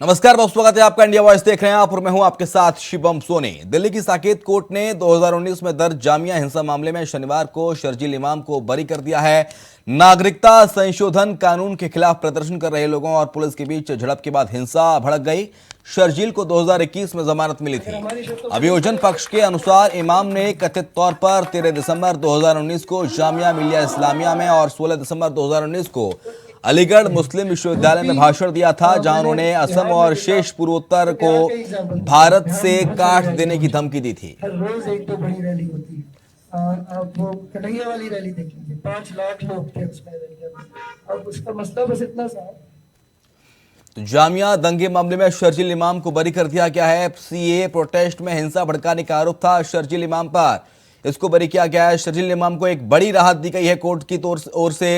नमस्कार बहुत स्वागत है आपका, इंडिया वॉइस देख रहे हैं आप और मैं हूं आपके साथ शिवम सोनी। दिल्ली की साकेत कोर्ट ने 2019 में दर्ज जामिया हिंसा मामले में शनिवार को शर्जील इमाम को बरी कर दिया है। नागरिकता संशोधन कानून के खिलाफ प्रदर्शन कर रहे लोगों और पुलिस के बीच झड़प के बाद हिंसा भड़क गई। शर्जील को 2021 में जमानत मिली थी। अभियोजन पक्ष के अनुसार इमाम ने कथित तौर पर 13 दिसंबर 2019 को जामिया मिलिया इस्लामिया में और 16 दिसंबर 2019 को अलीगढ़ मुस्लिम विश्वविद्यालय में भाषण दिया था, जहां उन्होंने असम और शेष पूर्वोत्तर को भारत से काट देने की धमकी दी थी। हर रोज एक तो बड़ी रैली होती है। आप वो कन्हैया वाली रैली देखेंगे, 5 लाख लोग थे उसमें रैली में। अब उसका मसला बस इतना सा। तो जामिया दंगे मामले में शर्जील इमाम को बरी कर दिया गया है। सीए प्रोटेस्ट में हिंसा भड़काने का आरोप था शर्जील इमाम पर, इसको बरी किया गया है। शर्जील इमाम को एक बड़ी राहत दी गई है कोर्ट की ओर से।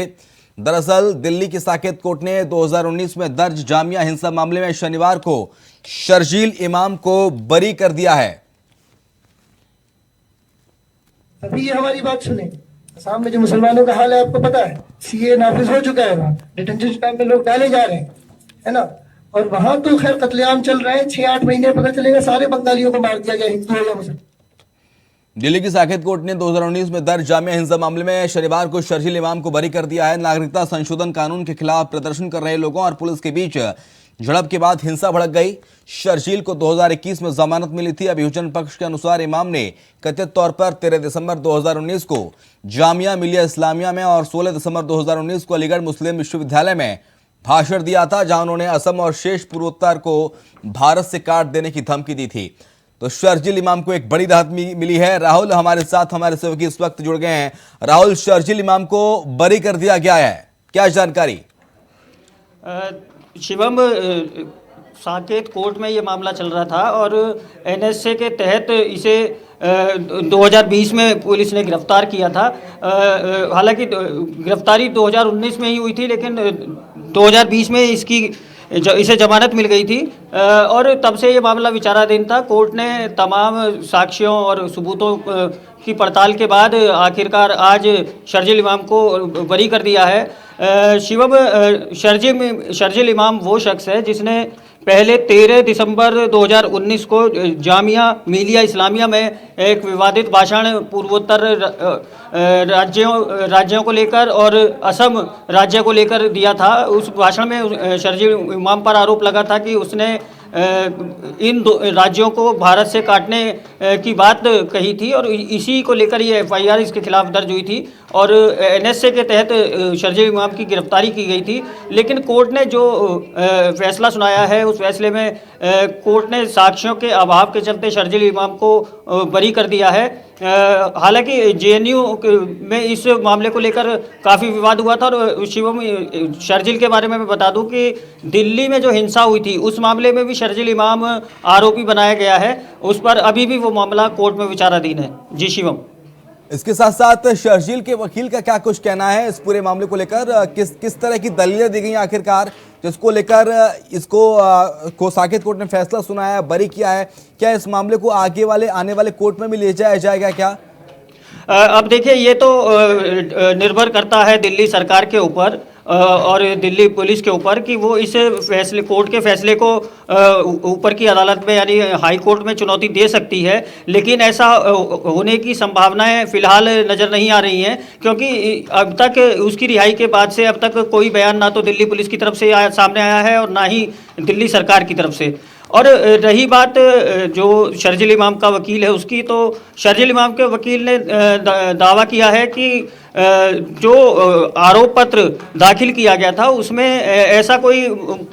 दरअसल दिल्ली की साकेत कोर्ट ने 2019 में दर्ज जामिया हिंसा मामले में शनिवार को शर्जील इमाम को बरी कर दिया है। अभी ये हमारी बात सुने, असम में जो मुसलमानों का हाल है आपको पता है। सीए नाफिज हो चुका है, वहाँ डिटेंशन कैंप में लोग डाले जा रहे हैं, है ना। और वहां तो खैर कत्लेआम चल रहे हैं। 6-8 महीने पता चलेगा सारे बंगालियों को मार दिया गया, हिंदू हो या मुसलमान। दिल्ली की साकेत कोर्ट ने 2019 में दर्ज जामिया हिंसा मामले में शनिवार को शर्जील इमाम को बरी कर दिया है। नागरिकता संशोधन कानून के खिलाफ प्रदर्शन कर रहे लोगों और पुलिस के बीच झड़प के बाद हिंसा भड़क गई। शर्जील को 2021 में जमानत मिली थी। अभियोजन पक्ष के अनुसार इमाम ने कथित तौर पर 13 दिसंबर 2019 को जामिया मिलिया इस्लामिया में और 16 दिसंबर 2019 को अलीगढ़ मुस्लिम विश्वविद्यालय में भाषण दिया था, जहां उन्होंने असम और शेष पूर्वोत्तर को भारत से काट देने की धमकी दी थी। तो शर्जील इमाम को एक बड़ी राहत मिली है। राहुल हमारे साथ, हमारे सहयोगी इस वक्त जुड़ गए हैं। राहुल, शर्जील इमाम को बरी कर दिया गया है, क्या जानकारी? शिवम, साकेत कोर्ट में ये मामला चल रहा था और एनएसए के तहत इसे 2020 में पुलिस ने गिरफ्तार किया था। हालांकि गिरफ्तारी 2019 में ही हुई थी, लेकिन 2020 में इसे जमानत मिल गई थी और तब से ये मामला विचाराधीन था। कोर्ट ने तमाम साक्ष्यों और सबूतों की पड़ताल के बाद आखिरकार आज शर्जील इमाम को बरी कर दिया है। शिवम, शर्जील इमाम वो शख्स है जिसने पहले 13 दिसंबर 2019 को जामिया मिलिया इस्लामिया में एक विवादित भाषण पूर्वोत्तर राज्यों को लेकर और असम राज्य को लेकर दिया था। उस भाषण में शर्जील इमाम पर आरोप लगा था कि उसने इन राज्यों को भारत से काटने की बात कही थी और इसी को लेकर ये एफआईआर इसके खिलाफ दर्ज हुई थी और एनएसए के तहत शर्जील इमाम की गिरफ्तारी की गई थी। लेकिन कोर्ट ने जो फैसला सुनाया है, उस फैसले में कोर्ट ने साक्ष्यों के अभाव के चलते शर्जील इमाम को बरी कर दिया है। हालांकि जेएनयू में इस मामले को लेकर काफ़ी विवाद हुआ था और शिवम, शर्जील के बारे में मैं बता दूं कि दिल्ली में जो हिंसा हुई थी उस मामले में भी शर्जील इमाम आरोपी बनाया गया है। उस पर अभी भी वो मामला कोर्ट में विचाराधीन है। जी शिवम। इसके साथ साथ शर्जील के वकील का क्या कुछ कहना है इस पूरे मामले को लेकर? किस तरह की दलीलें दी गई आखिरकार जिसको लेकर इसको साकेत कोर्ट ने फैसला सुनाया, बरी किया है? क्या इस मामले को आने वाले कोर्ट में भी ले जाया जाएगा क्या? अब देखिए, ये तो निर्भर करता है दिल्ली सरकार के ऊपर और दिल्ली पुलिस के ऊपर कि वो इस फैसले, कोर्ट के फैसले को ऊपर की अदालत में यानी हाई कोर्ट में चुनौती दे सकती है। लेकिन ऐसा होने की संभावनाएं फिलहाल नज़र नहीं आ रही हैं, क्योंकि अब तक उसकी रिहाई के बाद से अब तक कोई बयान ना तो दिल्ली पुलिस की तरफ से सामने आया है और ना ही दिल्ली सरकार की तरफ से। और रही बात जो शर्जील इमाम का वकील है उसकी, तो शर्जील इमाम के वकील ने दावा किया है कि जो आरोप पत्र दाखिल किया गया था उसमें ऐसा कोई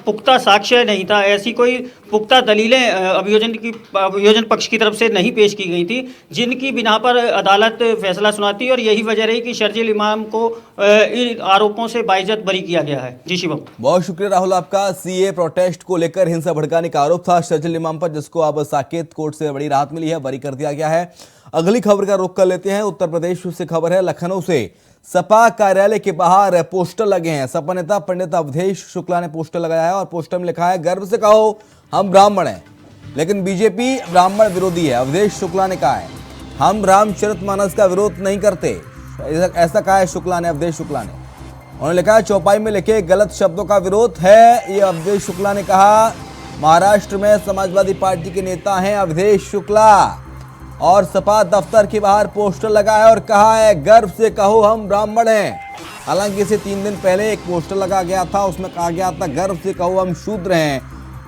पुख्ता साक्ष्य नहीं था, ऐसी कोई पुख्ता दलीलें अभियोजन पक्ष की तरफ से नहीं पेश की गई थी जिनकी बिना पर अदालत फैसला सुनाती, और यही वजह रही कि शर्जील इमाम को इन आरोपों से बाइज्जत बरी किया गया है। जी शिवम। बहुत शुक्रिया राहुल आपका। सीए प्रोटेस्ट को लेकर हिंसा भड़काने का आरोप था शर्जील इमाम पर, जिसको अब साकेत कोर्ट से बड़ी राहत मिली है, बरी कर दिया गया है। अगली खबर का रुख कर लेते हैं। उत्तर प्रदेश से खबर है, लखनऊ से सपा कार्यालय के बाहर पोस्टर लगे हैं। सपा नेता पंडित अवधेश शुक्ला ने पोस्टर लगाया है और पोस्टर में लिखा है, गर्व से कहो हम ब्राह्मण हैं, लेकिन बीजेपी ब्राह्मण विरोधी है। अवधेश शुक्ला ने कहा है, हम रामचरितमानस का विरोध नहीं करते, ऐसा कहा है शुक्ला ने, अवधेश शुक्ला ने। उन्होंने लिखा है, चौपाई में लिखे गलत शब्दों का विरोध है, ये अवधेश शुक्ला ने कहा। महाराष्ट्र में समाजवादी पार्टी के नेता हैं अवधेश शुक्ला और सपा दफ्तर के बाहर पोस्टर लगाया और कहा है गर्व से कहो हम ब्राह्मण हैं। हालांकि इसे 3 दिन पहले एक पोस्टर लगा गया था, उसमें कहा गया था गर्व से कहो हम शूद्र हैं,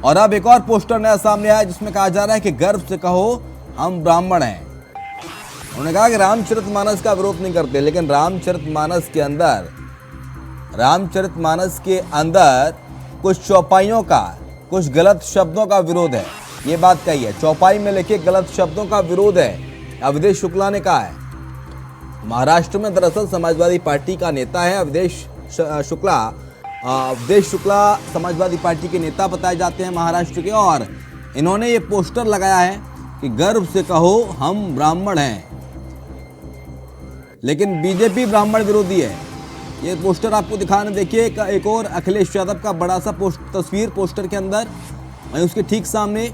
और अब एक और पोस्टर नया सामने आया जिसमें कहा जा रहा है कि गर्व से कहो हम ब्राह्मण हैं। उन्होंने कहा कि रामचरितमानस का विरोध नहीं करते, लेकिन रामचरितमानस के अंदर कुछ चौपाइयों का, कुछ गलत शब्दों का विरोध है। ये बात कही है, चौपाई में लिखे गलत शब्दों का विरोध है, अवधेश शुक्ला ने कहा है। महाराष्ट्र में दरअसल समाजवादी पार्टी का नेता है अवधेश शुक्ला। अवधेश शुक्ला समाजवादी पार्टी के नेता बताए जाते हैं महाराष्ट्र के, और इन्होंने ये पोस्टर लगाया है कि गर्व से कहो हम ब्राह्मण हैं, लेकिन बीजेपी ब्राह्मण विरोधी है। ये पोस्टर आपको दिखाने, देखिए एक और अखिलेश यादव का बड़ा सा तस्वीर पोस्टर के अंदर, वहीं उसके ठीक सामने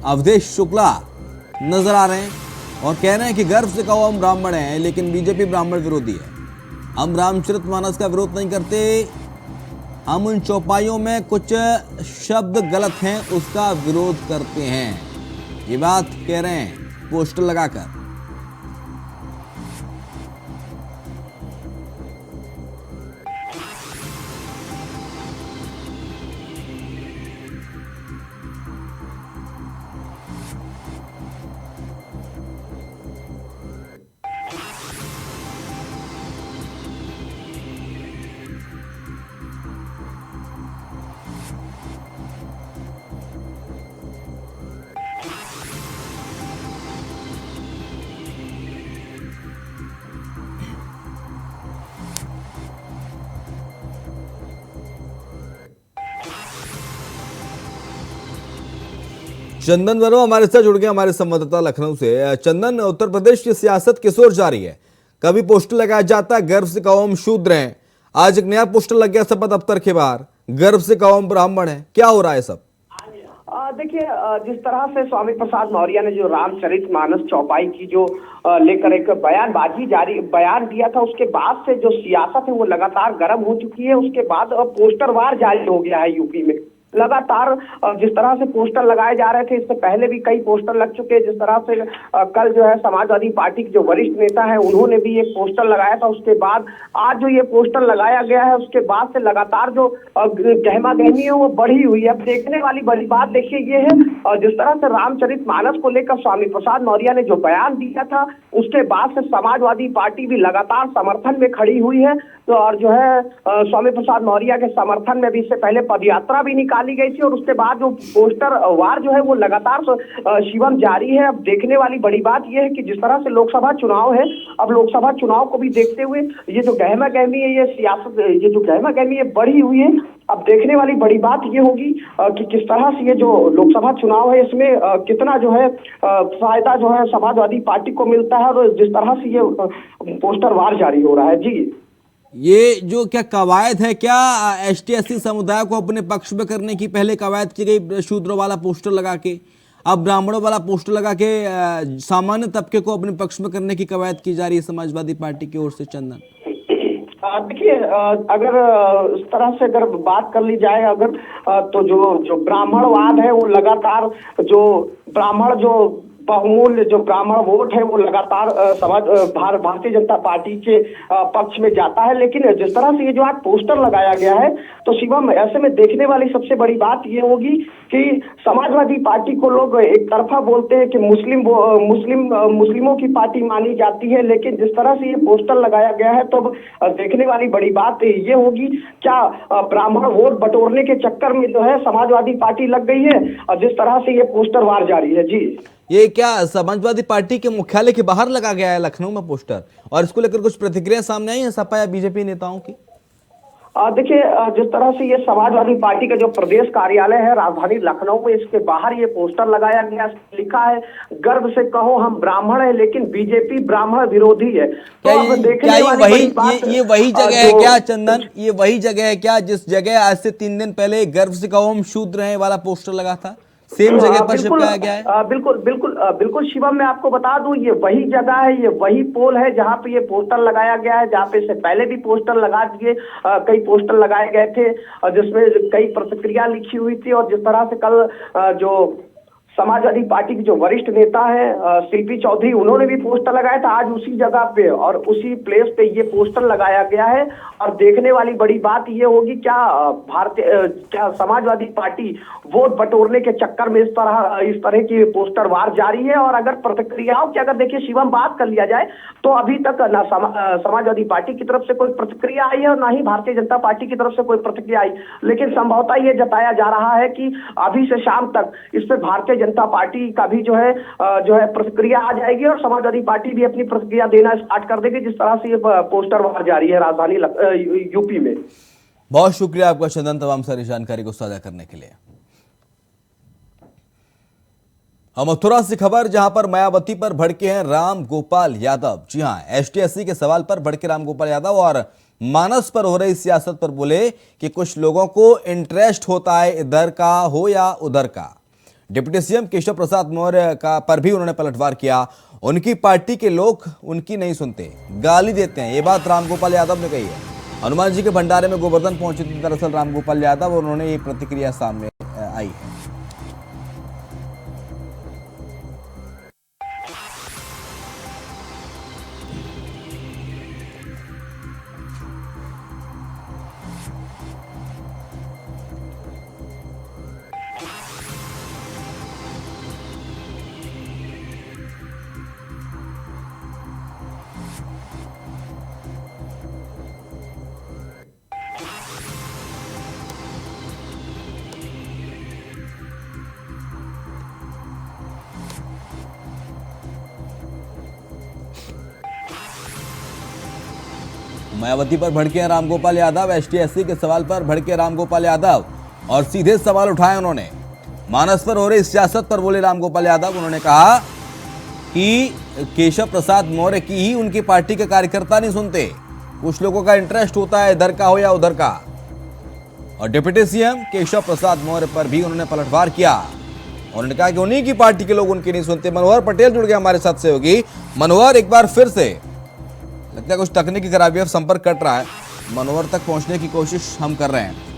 अवधेश शुक्ला नजर आ रहे हैं और कह रहे हैं कि गर्व से कहो हम ब्राह्मण हैं, लेकिन बीजेपी ब्राह्मण विरोधी है। हम रामचरितमानस का विरोध नहीं करते, हम उन चौपाइयों में कुछ शब्द गलत हैं उसका विरोध करते हैं। ये बात कह रहे हैं पोस्टर लगाकर। चंदन वर्मा हमारे साथ जुड़ गए, हमारे संवाददाता लखनऊ से। चंदन, उत्तर प्रदेश की सियासत किस ओर जा रही है? कभी पोस्टर लगाया जाता है गर्व से कहो हम शूद्र हैं, आज एक नया पोस्टर लग गया सपा दफ्तर के बाहर, गर्व से कहो हम ब्राह्मण हैं। क्या हो रहा है सब? देखिए, जिस तरह से स्वामी प्रसाद मौर्य ने जो रामचरितमानस चौपाई की जो लेकर एक बयान दिया था, उसके बाद से जो सियासत है वो लगातार गर्म हो चुकी है। उसके बाद पोस्टरवार जारी हो गया है यूपी में। लगातार जिस तरह से पोस्टर लगाए जा रहे थे, इससे पहले भी कई पोस्टर लग चुके हैं। जिस तरह से कल जो है समाजवादी पार्टी के जो वरिष्ठ नेता है उन्होंने भी एक पोस्टर लगाया था, उसके बाद आज जो ये पोस्टर लगाया गया है उसके बाद से लगातार जो गहमा गहमी है वो बढ़ी हुई है। अब देखने वाली बड़ी बात देखिए ये है, जिस तरह से रामचरितमानस को लेकर स्वामी प्रसाद मौर्य ने जो बयान दिया था उसके बाद से समाजवादी पार्टी भी लगातार समर्थन में खड़ी हुई है। तो और जो है स्वामी प्रसाद मौर्य के समर्थन में भी इससे पहले पदयात्रा भी निकाली गई थी, और उसके बाद जो पोस्टर वार जो है वो लगातार शिवम जारी है। अब देखने वाली बड़ी बात यह है कि जिस तरह से लोकसभा चुनाव है, अब लोकसभा चुनाव को भी देखते हुए ये जो गहमा गहमी है, ये सियासत, ये जो गहमा गहमी है बढ़ी हुई है। अब देखने वाली बड़ी बात ये होगी कि किस तरह से ये जो लोकसभा चुनाव है इसमें कितना जो है फायदा जो है समाजवादी पार्टी को मिलता है, और जिस तरह से ये पोस्टर वार जारी हो रहा है। जी, ये जो क्या कवायद है, क्या ST/SC समुदाय को अपने पक्ष में करने की पहले कवायद की गई शूद्रों वाला पोस्टर लगा के, अब ब्राह्मणों वाला पोस्टर लगा के सामान्य तबके को अपने पक्ष में करने की कवायद की जा रही है समाजवादी पार्टी की ओर से? चंदन, देखिए, अगर इस तरह से अगर बात कर ली जाए अगर तो जो ब्राह्मणवाद है वो लगातार, जो ब्राह्मण जो बहुमूल्य जो ब्राह्मण वोट है वो लगातार भारतीय जनता पार्टी के पक्ष में जाता है। लेकिन जिस तरह से ये जो आज पोस्टर लगाया गया है, तो शिवम ऐसे में देखने वाली सबसे बड़ी बात ये होगी कि समाजवादी पार्टी को लोग एक तरफा बोलते हैं कि मुस्लिमों की पार्टी मानी जाती है, लेकिन जिस तरह से ये पोस्टर लगाया गया है तो देखने वाली बड़ी बात ये होगी क्या ब्राह्मण वोट बटोरने के चक्कर में जो है समाजवादी पार्टी लग गई है, और जिस तरह से ये पोस्टर वार जारी है। जी, ये क्या समाजवादी पार्टी के मुख्यालय के बाहर लगा गया है लखनऊ में पोस्टर, और इसको लेकर कुछ प्रतिक्रिया सामने आई है सपा या बीजेपी नेताओं की? देखिए, जिस तरह से ये समाजवादी पार्टी का जो प्रदेश कार्यालय है राजधानी लखनऊ में, इसके बाहर ये पोस्टर लगाया गया, लिखा है गर्व से कहो हम ब्राह्मण है, लेकिन बीजेपी ब्राह्मण विरोधी है। क्या ये वही जगह है क्या चंदन? ये वही जगह है क्या जिस जगह आज से 3 दिन पहले गर्व से कहो हम शूद्र हैं वाला पोस्टर लगा था सेम जगह पर बिल्कुल चिपकाया गया है। बिल्कुल बिल्कुल बिल्कुल शिवम, मैं आपको बता दूं, ये वही जगह है, ये वही पोल है जहां पे ये पोस्टर लगाया गया है, जहां पे इससे पहले भी पोस्टर लगा दिए, कई पोस्टर लगाए गए थे जिसमें कई प्रतिक्रिया लिखी हुई थी। और जिस तरह से कल जो समाजवादी पार्टी के जो वरिष्ठ नेता है शिल्पी चौधरी, उन्होंने भी पोस्टर लगाया था आज उसी जगह पे और उसी प्लेस पे ये पोस्टर लगाया गया है। और देखने वाली बड़ी बात ये होगी, क्या क्या समाजवादी पार्टी वोट बटोरने के चक्कर में इस तरह की पोस्टर वार जारी है। और अगर प्रतिक्रियाओं की अगर देखिए शिवम बात कर लिया जाए, तो अभी तक ना समाजवादी पार्टी की तरफ से कोई प्रतिक्रिया आई है और ना ही भारतीय जनता पार्टी की तरफ से कोई प्रतिक्रिया आई। लेकिन संभवतः ये जताया जा रहा है कि अभी से शाम तक इस पर भारतीय जनता पार्टी का भी जो है प्रतिक्रिया आ जाएगी और समाजवादी पार्टी भी अपनी प्रतिक्रिया देना स्टार्ट कर देगी, जिस तरह से ये पोस्टर वहां जारी है राजधानी यूपी में। बहुत शुक्रिया आपका चंदन, तमाम सारी जानकारी को साझा करने के लिए। हम मथुरा से खबर, जहां पर मायावती पर भड़के हैं राम गोपाल यादव। जी हां, एसटी-एससी के सवाल पर भड़के राम गोपाल यादव और मानस पर हो रही सियासत पर बोले कि कुछ लोगों को इंटरेस्ट होता है इधर का हो या उधर का। डिप्टी सीएम केशव प्रसाद मौर्य का पर भी उन्होंने पलटवार किया। उनकी पार्टी के लोग उनकी नहीं सुनते, गाली देते हैं, ये बात रामगोपाल यादव ने कही है। हनुमान जी के भंडारे में गोवर्धन पहुंचे थे दरअसल रामगोपाल यादव, और उन्होंने ये प्रतिक्रिया सामने आई है। मायावती पर भड़के हैं रामगोपाल यादव। एसटी-एससी के सवाल पर भड़के रामगोपाल यादव और सीधे सवाल उठाए उन्होंने। मानस पर हो रही सियासत पर बोले रामगोपाल यादव। उन्होंने कहा कि केशव प्रसाद मौर्य की ही उनकी पार्टी के कार्यकर्ता नहीं सुनते, कुछ लोगों का इंटरेस्ट होता है इधर का हो या उधर का। और डिप्टी सीएम केशव प्रसाद मौर्य पर भी उन्होंने पलटवार किया। उन्होंने कहा कि उन्हीं की पार्टी के लोग उनकी नहीं सुनते। मनोहर पटेल जुड़ गए हमारे साथ सहयोगी। मनोहर, एक बार फिर से लगता है कुछ तकनीकी खराबी, संपर्क कट रहा है। मनोहर तक पहुंचने की कोशिश हम कर रहे हैं।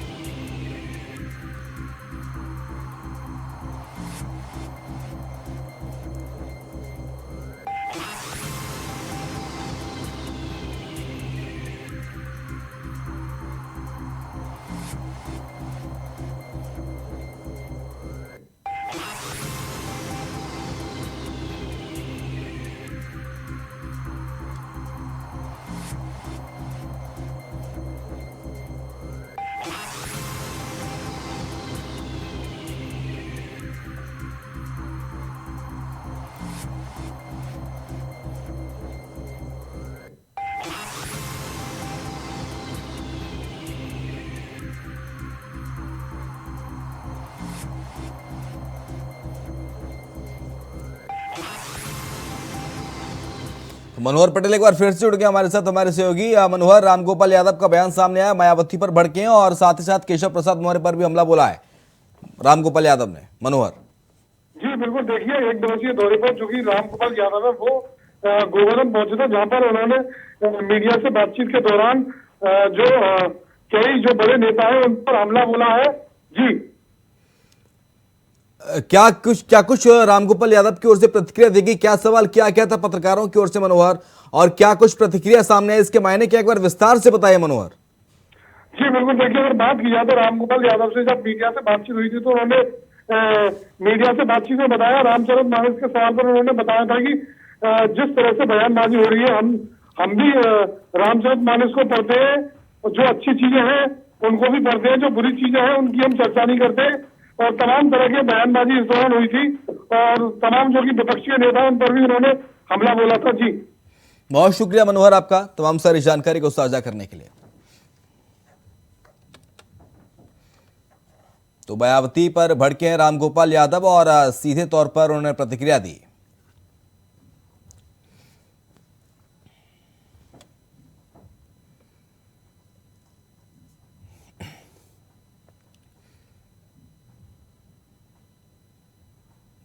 मनोहर पटेल एक बार फिर से जुड़ गए हमारे साथ, हमारे सहयोगी। मनोहर, रामगोपाल यादव का बयान सामने आया, मायावती पर भड़के हैं और साथ ही साथ केशव प्रसाद मौर्य पर भी हमला बोला है रामगोपाल यादव ने। मनोहर जी बिल्कुल, देखिए एक दिवसीय दौरे पर जो कि रामगोपाल यादव है वो गोवर्धन पहुंचे थे, जहां पर उन्होंने मीडिया से बातचीत के दौरान जो कई जो बड़े नेता हैं उन पर हमला बोला है। जी क्या कुछ रामगोपाल यादव की ओर से प्रतिक्रिया देगी? क्या सवाल क्या था पत्रकारों की ओर से मनोहर, और क्या कुछ प्रतिक्रिया सामने है, इसके मायने क्या, एक बार विस्तार से बताइए मनोहर। जी बिल्कुल, देखिए अगर बात की जाए तो रामगोपाल यादव से जब मीडिया से बातचीत हुई थी तो उन्होंने मीडिया से बातचीत में बताया, रामचरित मानस के सवाल पर उन्होंने बताया था कि जिस तरह से बयानबाजी हो रही है, हम भी रामचरित मानस को पढ़ते हैं, जो अच्छी चीजें हैं उनको भी पढ़ते हैं, जो बुरी चीजें हैं उनकी हम चर्चा नहीं करते। और तमाम तरह की बयानबाजी इस दौरान हुई थी और तमाम जो कि विपक्षी नेता उन पर भी उन्होंने हमला बोला था। जी बहुत शुक्रिया मनोहर आपका तमाम सारी जानकारी को साझा करने के लिए। तो मायावती पर भड़के हैं रामगोपाल यादव और सीधे तौर पर उन्होंने प्रतिक्रिया दी।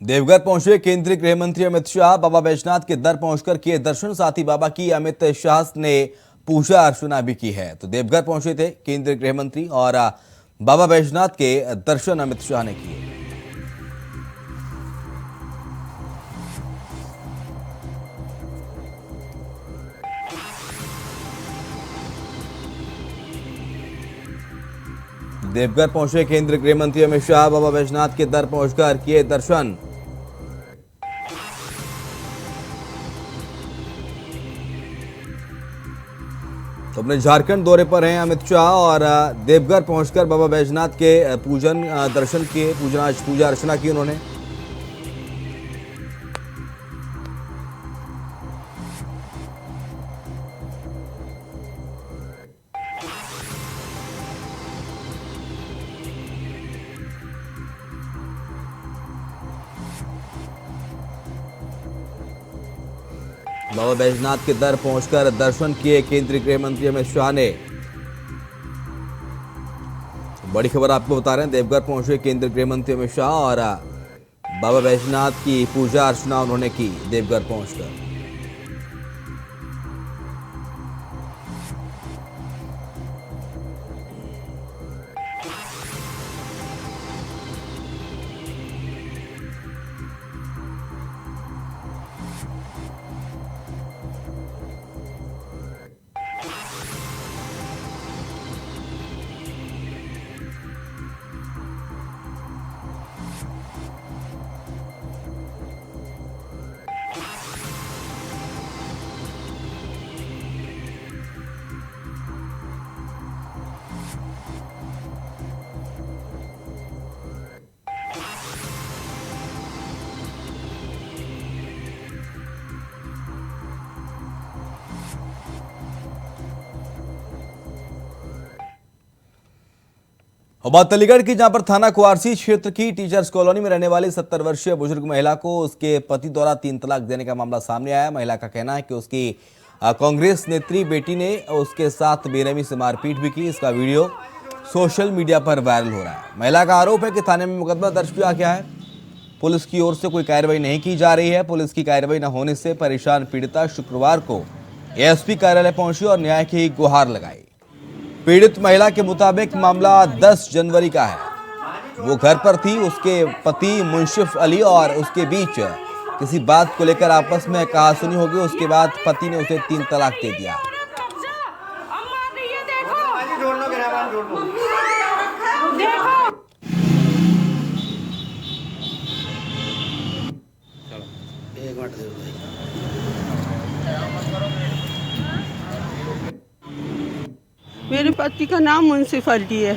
देवघर पहुंचे केंद्रीय गृह मंत्री अमित शाह। बाबा बैजनाथ के दर पहुंचकर किए दर्शन। साथ ही बाबा की अमित शाह ने पूजा अर्चना भी की है। तो देवघर पहुंचे थे केंद्रीय गृह मंत्री और बाबा बैजनाथ के दर्शन अमित शाह ने किए। देवघर पहुंचे केंद्रीय गृह मंत्री अमित शाह। बाबा बैजनाथ के दर पहुंचकर किए दर्शन। तो अपने झारखंड दौरे पर हैं अमित शाह और देवघर पहुंचकर बाबा बैजनाथ के पूजन दर्शन किए, पूजा अर्चना की उन्होंने। बाबा बैजनाथ के दर पहुंचकर दर्शन किए केंद्रीय गृह मंत्री अमित शाह ने। बड़ी खबर आपको बता रहे हैं, देवघर पहुंचे केंद्रीय गृह मंत्री अमित शाह और बाबा बैजनाथ की पूजा अर्चना उन्होंने की देवघर पहुंचकर। और बात अलीगढ़ की, जहां पर थाना कुआरसी क्षेत्र की टीचर्स कॉलोनी में रहने वाली 70 वर्षीय बुजुर्ग महिला को उसके पति द्वारा 3 तलाक देने का मामला सामने आया। महिला का कहना है कि उसकी कांग्रेस नेत्री बेटी ने उसके साथ बेरहमी से मारपीट भी की। इसका वीडियो सोशल मीडिया पर वायरल हो रहा है। महिला का आरोप है कि थाने में मुकदमा दर्ज किया गया है। पुलिस की ओर से कोई कार्रवाई नहीं की जा रही है। पुलिस की कार्रवाई न होने से परेशान पीड़िता शुक्रवार को एएसपी कार्यालय पहुंची और न्याय की गुहार लगाई। पीड़ित महिला के मुताबिक मामला 10 जनवरी का है। वो घर पर थी, उसके पति मुंशिफ अली और उसके बीच किसी बात को लेकर आपस में कहासुनी हो गई। उसके बाद पति ने उसे 3 तलाक दे दिया। मेरे पति का नाम मुंशिफ अली है।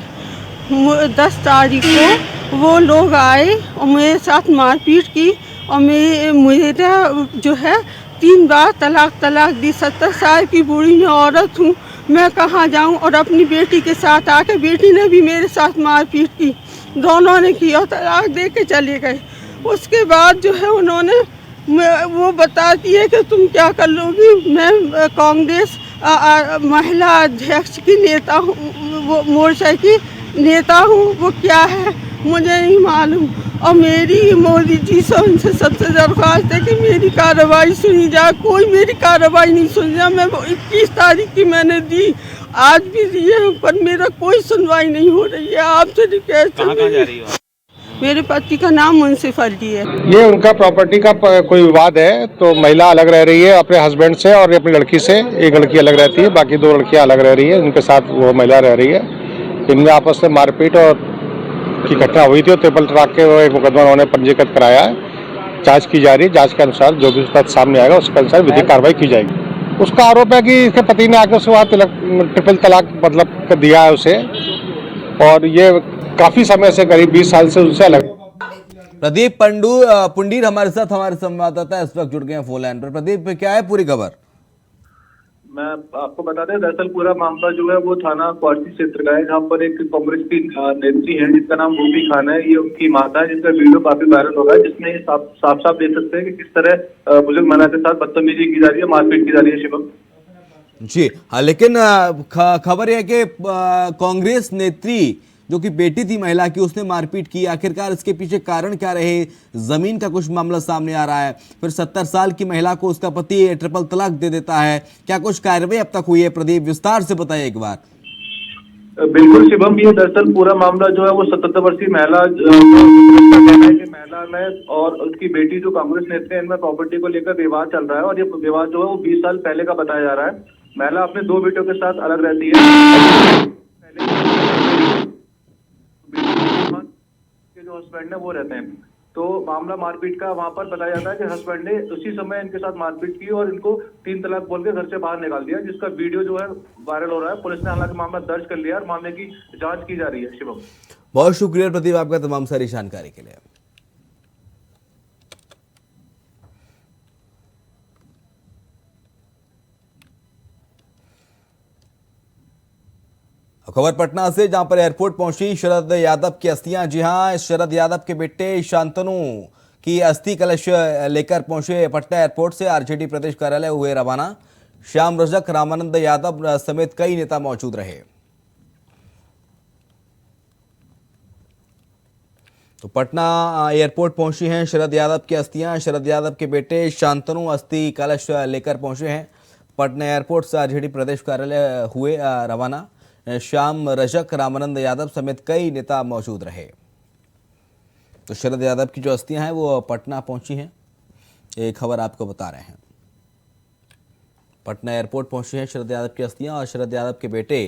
10 तारीख को वो लोग आए और मेरे साथ मारपीट की और मेरा जो है 3 बार तलाक दी। 70 साल की बूढ़ी मैं औरत हूँ, मैं कहाँ जाऊँ। और अपनी बेटी के साथ आके बेटी ने भी मेरे साथ मारपीट की, दोनों ने की और तलाक दे के चले गए। उसके बाद जो है उन्होंने वो बताती है कि तुम क्या कर लोगी। मैं कांग्रेस महिला अध्यक्ष की नेता हूँ, वो मोर्चा की नेता हूँ। वो क्या है मुझे नहीं मालूम। और मेरी मोदी जी से उनसे सबसे दरख्वास्त है कि मेरी कार्रवाई सुनी जाए। कोई मेरी कार्रवाई नहीं सुनी जाए। मैं 21 तारीख की मैंने दी, आज भी दी है, पर मेरा कोई सुनवाई नहीं हो रही है। आपसे रिक्वेस्ट है। कहाँ जा रही हो? मेरे पति का नाम मुंशिफ अली है। ये उनका प्रॉपर्टी का कोई विवाद है, तो महिला अलग रह रही है अपने हस्बैंड से और अपनी लड़की से। एक लड़की अलग रहती है, बाकी 2 लड़कियां अलग रह रही है। उनके साथ वो महिला रह रही है। इनमें आपस में मारपीट और की घटना हुई थी और ट्रिपल तलाक के वो एक मुकदमा उन्होंने पंजीकृत कराया है। जांच की जा रही है। जांच के अनुसार जो भी तथ्य सामने आएगा उसके अनुसार विधिक कार्रवाई की जाएगी। उसका आरोप है कि इसके पति ने आकर उसके बाद ट्रिपल तलाक मतलब कर दिया है उसे, और ये काफी समय से करीब 20 साल से उनसे अलग। प्रदीप पुंडीर हमारे साथ, हमारे संवाददाता इस वक्त जुड़ गए हैं फोन लाइन पर। प्रदीप, क्या है पूरी खबर? मैं आपको बता दें, दरअसल पूरा मामला जो है वो थाना कुआरसी क्षेत्र का है, जहाँ पर एक कांग्रेस की नेत्री है जिसका नाम बूटी खान है। ये उनकी माता है, जिसका वीडियो काफी वायरल हो रहा है, जिसमें साफ देख सकते हैं कि किस तरह बुजुर्ग महिला के साथ बदतमीजी की जा रही है, मारपीट की जा रही है। शिवम जी हाँ, लेकिन खबर यह है कि कांग्रेस नेत्री जो कि बेटी थी महिला की, उसने मारपीट की। आखिरकार इसके पीछे कारण क्या रहे, जमीन का कुछ मामला सामने आ रहा है। फिर 70 साल की महिला को उसका पति ट्रिपल तलाक दे देता है। क्या कुछ कार्रवाई अब तक हुई है? प्रदीप, विस्तार से बताइए एक बार। बिल्कुल शिवम, ये दरअसल पूरा मामला जो है वो 77 वर्षीय महिला कहना है कि महिला में और उसकी बेटी जो कांग्रेस नेत्री है, इनमें प्रॉपर्टी को लेकर विवाद चल रहा है और ये विवाद जो है वो 20 साल पहले का बताया जा रहा है। महिला अपने 2 बेटों के साथ अलग रहती है। के जो हस्बैंड है वो रहते हैं, तो मामला मारपीट का वहां पर बताया जाता है कि हस्बैंड ने उसी समय इनके साथ मारपीट की और इनको 3 तलाक बोल के घर से बाहर निकाल दिया, जिसका वीडियो जो है वायरल हो रहा है। पुलिस ने हालांकि मामला दर्ज कर लिया और मामले की जांच की जा रही है। शिवम, बहुत शुक्रिया प्रदीप आपका तमाम सारी जानकारी के लिए। खबर पटना से, जहां पर एयरपोर्ट पहुंची शरद यादव की अस्थियां। जी हां, शरद यादव के बेटे शांतनु की अस्थि कलश लेकर पहुंचे पटना एयरपोर्ट से। आरजेडी प्रदेश कार्यालय हुए रवाना। श्याम रजक, रामानंद यादव समेत कई नेता मौजूद रहे। तो पटना एयरपोर्ट पहुंची हैं शरद यादव की अस्थियां। शरद यादव के बेटे शांतनु अस्थि कलश लेकर पहुंचे हैं पटना एयरपोर्ट से। आरजेडी प्रदेश कार्यालय हुए रवाना। श्याम रजक, रामानंद यादव समेत कई नेता मौजूद रहे। तो शरद यादव की जो अस्थियां हैं वो पटना पहुंची हैं, एक खबर आपको बता रहे हैं। पटना एयरपोर्ट पहुंची हैं शरद यादव की अस्थियां और शरद यादव के बेटे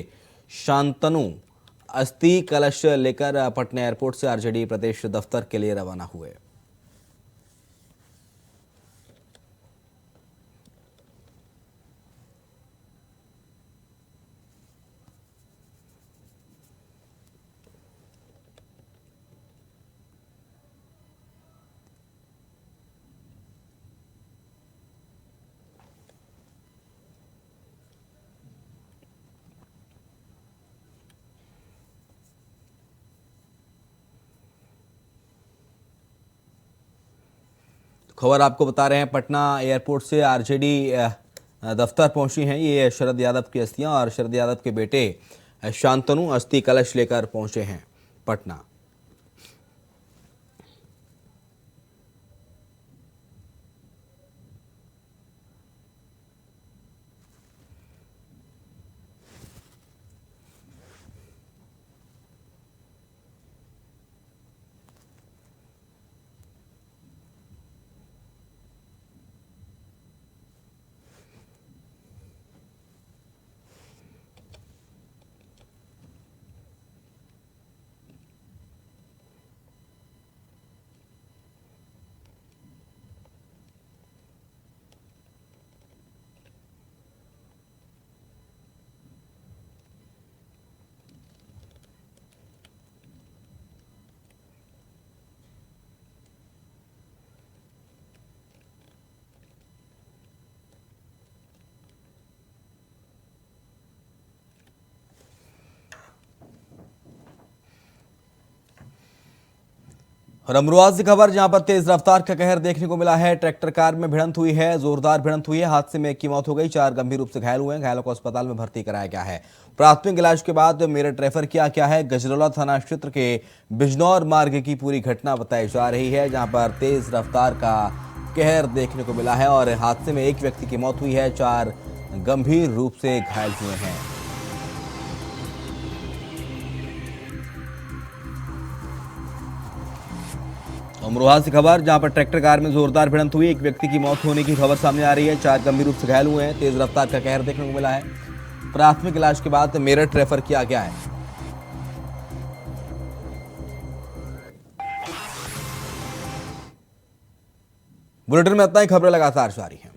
शांतनु अस्थि कलश लेकर पटना एयरपोर्ट से आरजेडी प्रदेश दफ्तर के लिए रवाना हुए। खबर आपको बता रहे हैं पटना एयरपोर्ट से आरजेडी दफ्तर पहुंची हैं ये शरद यादव की अस्थियां और शरद यादव के बेटे शांतनु अस्थि कलश लेकर पहुंचे हैं पटना। और अमरोहा से खबर, जहां पर तेज रफ्तार का कहर देखने को मिला है। ट्रैक्टर कार में भिड़ंत हुई है, जोरदार भिड़ंत हुई है। हादसे में एक की मौत हो गई, 4 गंभीर रूप से घायल हुए हैं। घायलों को अस्पताल में भर्ती कराया गया है। प्राथमिक इलाज के बाद मेरठ रेफर किया गया है। गजरौला थाना क्षेत्र के बिजनौर मार्ग की पूरी घटना बताई जा रही है, जहां पर तेज रफ्तार का कहर देखने को मिला है और हादसे में एक व्यक्ति की मौत हुई है, 4 गंभीर रूप से घायल हुए हैं। अमरोहा से खबर, जहां पर ट्रैक्टर कार में जोरदार भिड़ंत हुई, एक व्यक्ति की मौत होने की खबर सामने आ रही है, 4 गंभीर रूप से घायल हुए हैं। तेज रफ्तार का कहर देखने को मिला है। प्राथमिक इलाज के बाद मेरठ रेफर किया गया है। बुलेटिन में इतना ही, खबरें लगातार जारी हैं।